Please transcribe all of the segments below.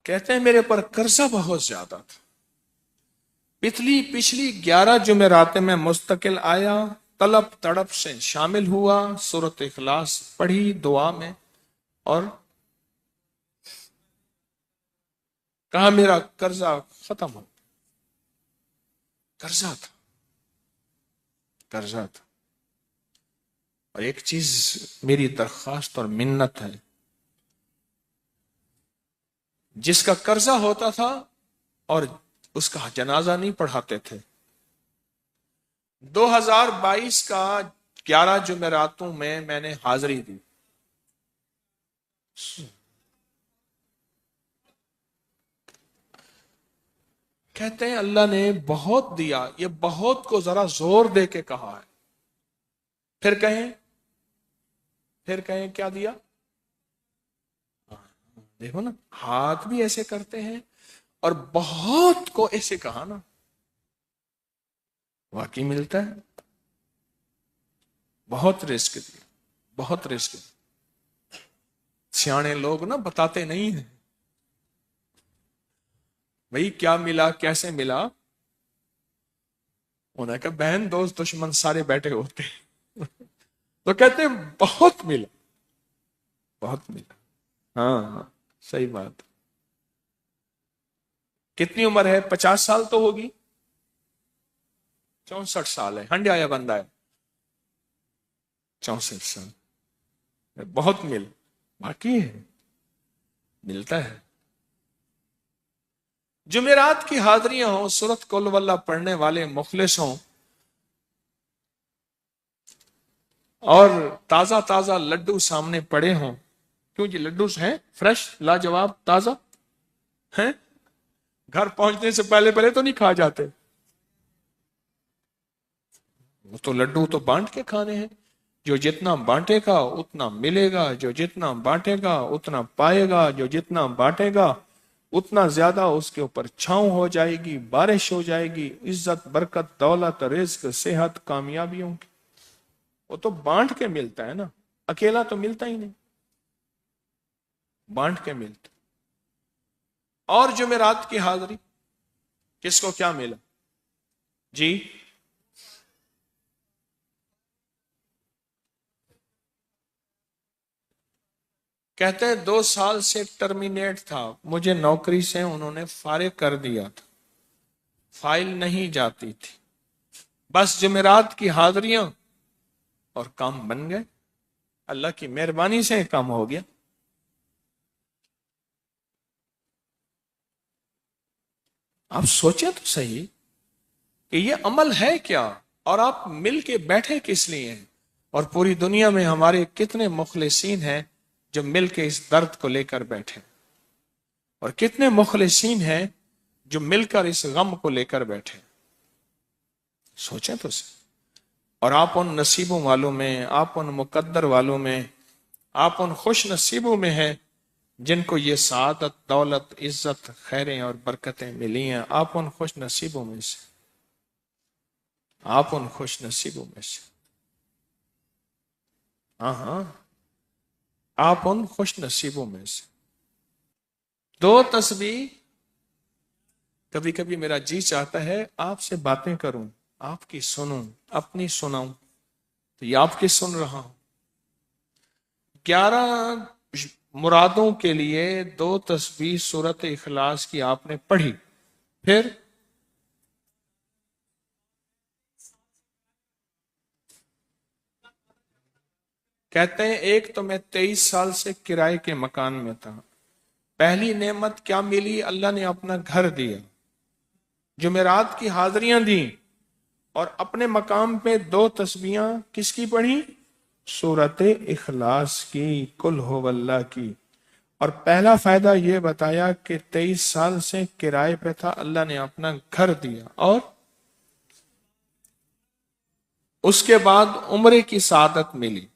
کہتے ہیں میرے پر قرضہ بہت زیادہ تھا، پچھلی 11 جمعراتیں میں مستقل آیا، طلب تڑپ سے شامل ہوا، سورۃ اخلاص پڑھی دعا میں، اور کہا میرا قرضہ ختم ہو۔ قرضہ تھا، قرضہ تھا۔ اور ایک چیز میری درخواست اور منت ہے، جس کا قرضہ ہوتا تھا اور اس کا جنازہ نہیں پڑھاتے تھے، 2022 کا 11 جمعراتوں میں نے حاضری دی۔ کہتے ہیں اللہ نے بہت دیا، یہ بہت کو ذرا زور دے کے کہا ہے، پھر کہیں کیا دیا؟ دیکھو نا، ہاتھ بھی ایسے کرتے ہیں اور بہت کو ایسے کہا نا، واقعی ملتا ہے۔ بہت رزق دیا، بہت رزق دیا۔ سیانے لوگ نا بتاتے نہیں ہیں بھئی کیا ملا، کیسے ملا۔ انہوں نے کہا بہن دوست دشمن سارے بیٹھے ہوتے ہیں تو کہتے ہیں بہت ملا، بہت ملا۔ ہاں صحیح بات۔ کتنی عمر ہے؟ 50 سال تو ہوگی، 64 سال ہے، ہنڈیا یا بندہ ہے، 64 سال، بہت باقی ہے، ملتا ہے۔ جمعرات کی حاضریاں ہوں، سورۃ قل ہو اللہ پڑھنے والے مخلص ہوں، اور تازہ تازہ لڈو سامنے پڑے ہوں، کیوں جی لڈو ہیں فریش لاجواب تازہ ہیں، گھر پہنچنے سے پہلے تو نہیں کھا جاتے، وہ تو لڈو تو بانٹ کے کھانے ہیں۔ جو جتنا بانٹے گا اتنا ملے گا، جو جتنا بانٹے گا اتنا پائے گا، جو جتنا بانٹے گا اتنا زیادہ اس کے اوپر چھاؤں ہو جائے گی، بارش ہو جائے گی، عزت برکت دولت رزق صحت کامیابیوں کی۔ وہ تو بانٹ کے ملتا ہے نا، اکیلا تو ملتا ہی نہیں، بانٹ کے ملتا۔ اور جمعرات کی حاضری کس کو کیا ملا جی؟ کہتے ہیں 2 سال سے ٹرمینیٹ تھا، مجھے نوکری سے انہوں نے فارغ کر دیا تھا، فائل نہیں جاتی تھی، بس جمعرات کی حاضریاں اور کام بن گئے، اللہ کی مہربانی سے کام ہو گیا۔ آپ سوچیں تو صحیح کہ یہ عمل ہے کیا، اور آپ مل کے بیٹھے کس لیے ہیں، اور پوری دنیا میں ہمارے کتنے مخلصین ہیں جو مل کے اس درد کو لے کر بیٹھے، اور کتنے مخلصین ہیں جو مل کر اس غم کو لے کر بیٹھے۔ سوچیں تو صحیح۔ اور آپ ان نصیبوں والوں میں، آپ ان مقدر والوں میں، آپ ان خوش نصیبوں میں ہیں جن کو یہ سعادت دولت عزت خیریں اور برکتیں ملی ہیں۔ آپ ان خوش نصیبوں میں سے، آپ ان خوش نصیبوں میں سے، ہاں آپ ان خوش نصیبوں میں سے۔ 2 تسبیح، کبھی کبھی میرا جی چاہتا ہے آپ سے باتیں کروں، آپ کی سنوں، اپنی سناؤں، تو یہ آپ کی سن رہا ہوں۔ 11 مرادوں کے لیے 2 تسبیح سورۃ اخلاص کی آپ نے پڑھی، پھر کہتے ہیں ایک تو میں 23 سال سے کرائے کے مکان میں تھا، پہلی نعمت کیا ملی؟ اللہ نے اپنا گھر دیا، جمعرات کی حاضریاں دیں، اور اپنے مقام پہ 2 تسبیحاں کس کی پڑھی؟ سورۃ اخلاص کی، قل ہو اللہ کی۔ اور پہلا فائدہ یہ بتایا کہ 23 سال سے کرائے پہ تھا، اللہ نے اپنا گھر دیا، اور اس کے بعد عمرے کی سعادت ملی۔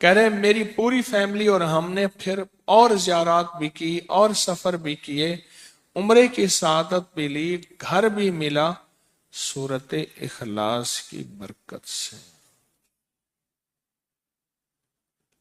کہہ رہے میری پوری فیملی اور ہم نے پھر اور زیارات بھی کی اور سفر بھی کیے، عمرے کی سعادت بھی لی، گھر بھی ملا، سورۃ اخلاص کی برکت سے۔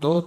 2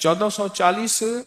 1440।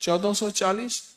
1440।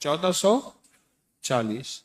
1440।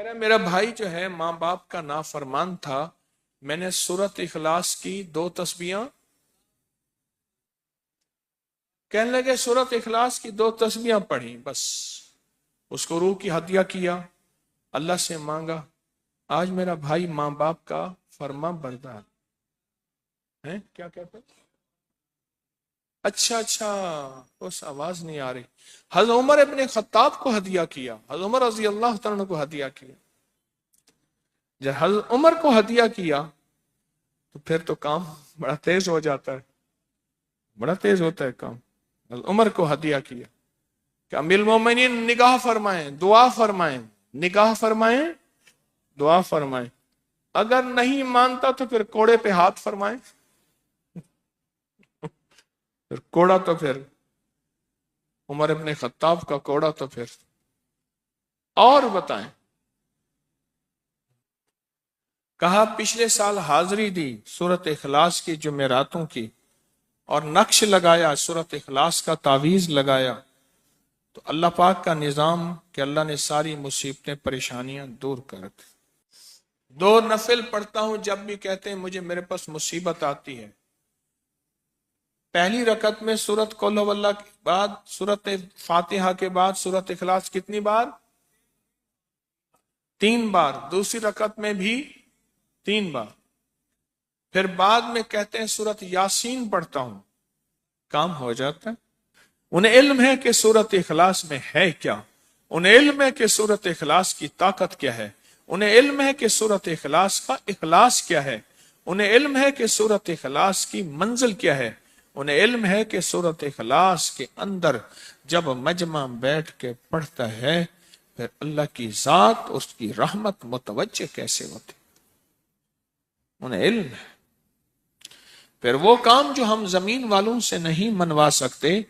کہہ رہا میرا بھائی جو ہے ماں باپ کا نافرمان تھا، میں نے سورت اخلاص کی 2 تسبیحاں، کہنے لگے سورت اخلاص کی 2 تسبیحاں پڑھی، بس اس کو روح کی ہدیہ کیا، اللہ سے مانگا، آج میرا بھائی ماں باپ کا فرما بردار ہے۔ کیا کہتے ہیں؟ اچھا اس آواز نہیں آ رہی۔ حضرت عمر ابن خطاب کو ہدیہ کیا، حضرت عمر رضی اللہ تعالیٰ کو ہدیہ کیا۔ جب حضرت عمر کو ہدیہ کیا تو پھر تو کام بڑا تیز ہو جاتا ہے، بڑا تیز ہوتا ہے کام۔ حضرت عمر کو ہدیہ کیا کہ امیر المومنین نگاہ فرمائیں، دعا فرمائیں، نگاہ فرمائیں، دعا فرمائیں، اگر نہیں مانتا تو پھر کوڑے پہ ہاتھ فرمائیں، پھر کوڑا تو پھر عمر ابن خطاب کا کوڑا تو پھر اور بتائیں۔ کہا پچھلے سال حاضری دی سورت اخلاص کی جمعراتوں کی، اور نقش لگایا سورت اخلاص کا، تعویذ لگایا، تو اللہ پاک کا نظام کہ اللہ نے ساری مصیبتیں پریشانیاں دور کر دی۔ 2 نفل پڑھتا ہوں جب بھی کہتے ہیں مجھے میرے پاس مصیبت آتی ہے۔ پہلی رکعت میں سورت قل ہو اللہ کے بعد، سورت فاتحہ کے بعد سورت اخلاص کتنی بار؟ 3 بار۔ دوسری رکعت میں بھی 3 بار۔ پھر بعد میں کہتے ہیں سورت یاسین پڑھتا ہوں، کام ہو جاتا ہے۔ انہیں علم ہے کہ سورت اخلاص میں ہے کیا، انہیں علم ہے کہ سورت اخلاص کی طاقت کیا ہے، انہیں علم ہے کہ سورت اخلاص کا اخلاص کیا ہے، انہیں علم ہے کہ سورت اخلاص کی منزل کیا ہے، انہیں علم ہے کہ سورت اخلاص کے اندر جب مجمع بیٹھ کے پڑھتا ہے پھر اللہ کی ذات، اس کی رحمت متوجہ کیسے ہوتی، انہیں علم ہے۔ پھر وہ کام جو ہم زمین والوں سے نہیں منوا سکتے،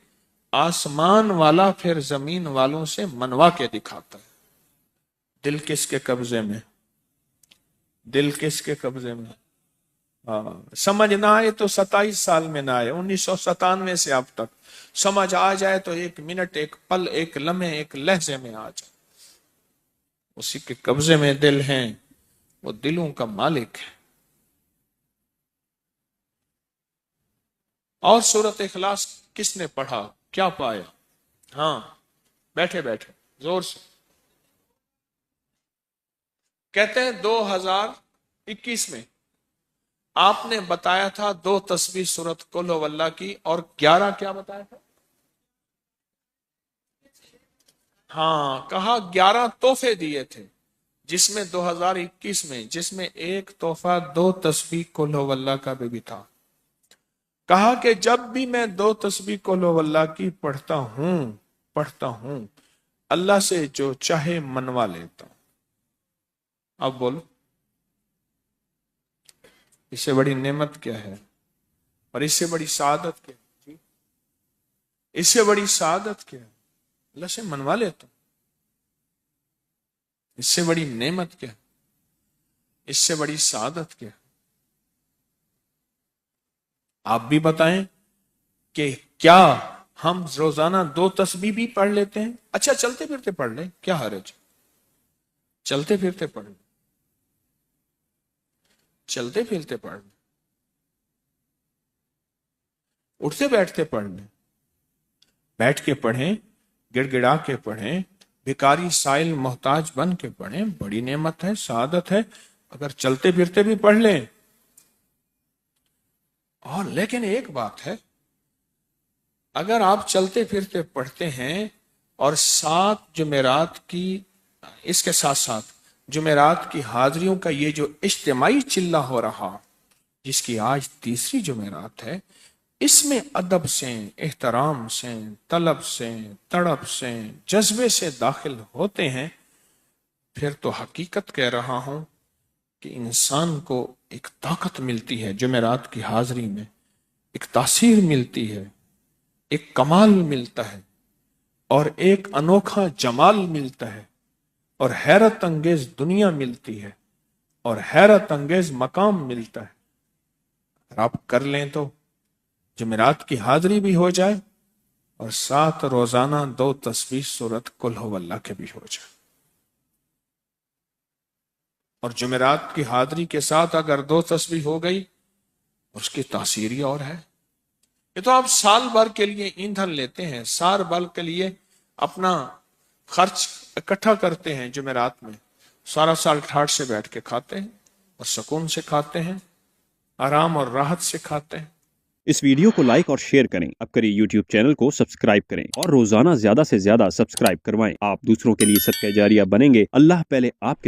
آسمان والا پھر زمین والوں سے منوا کے دکھاتا ہے۔ دل کس کے قبضے میں؟ دل کس کے قبضے میں؟ سمجھ نہ آئے تو 27 سال میں نہ آئے، 1997 سے اب تک سمجھ آ جائے تو 1 منٹ، 1 پل، 1 لمحے، 1 لہجے میں آ جائے۔ اسی کے قبضے میں دل ہیں، وہ دلوں کا مالک ہے۔ اور سورت اخلاص کس نے پڑھا کیا پایا؟ ہاں بیٹھے بیٹھے زور سے کہتے ہیں 2021 میں آپ نے بتایا تھا 2 تسبیح سورت قل ہو اللہ کی، اور 11 کیا بتایا تھا؟ ہاں کہا 11 تحفے دیے تھے، جس میں 2021 میں جس میں ایک تحفہ 2 تسبیح قل ہو اللہ کا بھی تھا۔ کہا کہ جب بھی میں 2 تسبیح قل ہو اللہ کی پڑھتا ہوں اللہ سے جو چاہے منوا لیتا ہوں۔ اب بولو اس سے بڑی نعمت کیا ہے، اور اس سے بڑی سعادت کیا ہے؟ اس سے بڑی سعادت کیا ہے؟ اللہ سے منوا لیتا ہوں۔ اس سے بڑی نعمت کیا ہے؟ اس سے بڑی سعادت کیا ہے؟ آپ بھی بتائیں کہ کیا ہم روزانہ 2 تسبیح بھی پڑھ لیتے ہیں؟ اچھا چلتے پھرتے پڑھ لیں، کیا حرج؟ چلتے پھرتے پڑھ لیں، چلتے پھرتے پڑھ لیں، اٹھتے بیٹھتے پڑھ لیں، بیٹھ کے پڑھیں، گڑ گڑا کے پڑھیں، بھکاری سائل محتاج بن کے پڑھیں، بڑی نعمت ہے، سعادت ہے اگر چلتے پھرتے بھی پڑھ لیں۔ اور لیکن ایک بات ہے، اگر آپ چلتے پھرتے پڑھتے ہیں اور 7 جمعرات کی، اس کے ساتھ ساتھ جمعرات کی حاضریوں کا یہ جو اجتماعی چلہ ہو رہا، جس کی آج 3ری جمعرات ہے، اس میں ادب سے، احترام سے، طلب سے، تڑپ سے، جذبے سے داخل ہوتے ہیں، پھر تو حقیقت کہہ رہا ہوں کہ انسان کو ایک طاقت ملتی ہے، جمعرات کی حاضری میں ایک تاثیر ملتی ہے، ایک کمال ملتا ہے، اور ایک انوکھا جمال ملتا ہے، اور حیرت انگیز دنیا ملتی ہے، اور حیرت انگیز مقام ملتا ہے۔ اگر آپ کر لیں تو جمعرات کی حاضری بھی ہو جائے، اور ساتھ روزانہ 2 تسبیح سورت قل ہو اللہ کے بھی ہو جائے۔ اور جمعرات کی حاضری کے ساتھ اگر 2 تسبیح ہو گئی اس کی تاثیر ہی اور ہے. یہ تو آپ سال بھر کے لیے ایندھن لیتے ہیں، سال بھر کے لیے اپنا خرچ اکٹھا کرتے ہیں جمعرات میں، سارا سال ٹھاٹ سے بیٹھ کے کھاتے ہیں اور سکون سے کھاتے ہیں، آرام اور راحت سے کھاتے ہیں. اس ویڈیو کو لائک اور شیئر کریں. اب کریے یوٹیوب چینل کو سبسکرائب کریں اور روزانہ زیادہ سے زیادہ سبسکرائب کروائیں. آپ دوسروں کے لیے صدقہ جاریہ بنیں گے. اللہ پہلے آپ کے